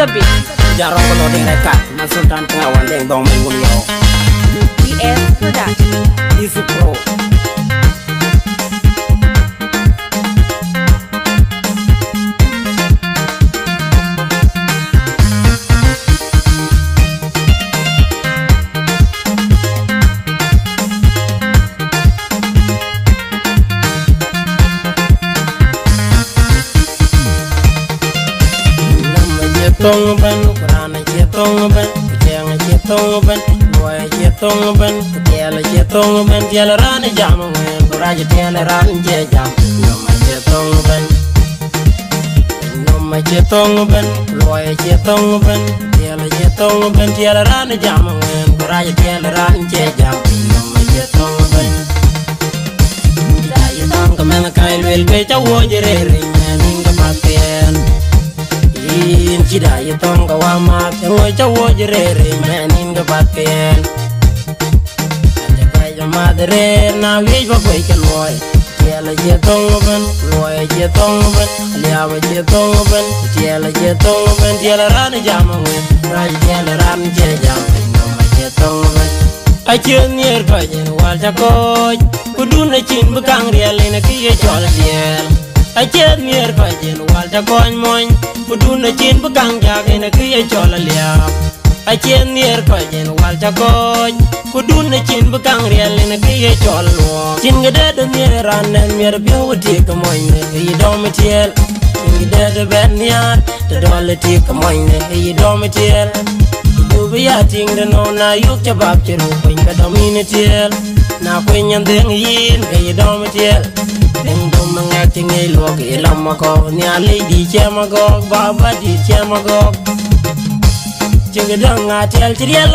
the beat. Jarong ko loading rekat, man sultan pengawan deng dong may wunyo. BS Production. Easy Pro. Tông bên, Quran chia tông bên, Chàng chia tông bên, Boy chia tông bên, Tiel chia tông bên, Tiel ran jam nguen, Quran tiel ran je jam, Nom chia tông bên, Nom chia tông bên, Boy chia tông bên, Tiel chia tông bên, Tiel ran jam nguen, Quran tiel ran je jam, Nom chia tông bên. Dai tông kamen kai lwel be chawo jere rin ning ka patien. Chida ye tonga wa ma ngoi chawo jere menin ga patien ate kai ja madre na wi ba koi ke loy tiela je tonga ben loy je tonga ben liawa je tonga ben tiela je tonga ben tiela ran jam ngoi ra tiela ran je jam no ma je tonga ben a chen yer ka je wal ja ko kudun na chin bukang riel na ki ye chol tiel a chen yer ka je wal ja ko moy Kudun na chin bukang jage na kiye chola liap a chen nier ko jen wal cha koy Kudun na chin bukang riel na kiye chola luo Chin gede de nier ran nen mier bio ti ka moy ne yi dom tiel Chin gede de ben niar te dole ti ka moy ne yi dom tiel Du bi ya ting de no na yuk cha bab chiru pin ka domine tiel Na pin yan deng yin ka yi dom tiel Deng dom mangak ting ei luok i lam ma ko Nia li di che ma gok, baba di che ma gok Ching dong a tiel chiriel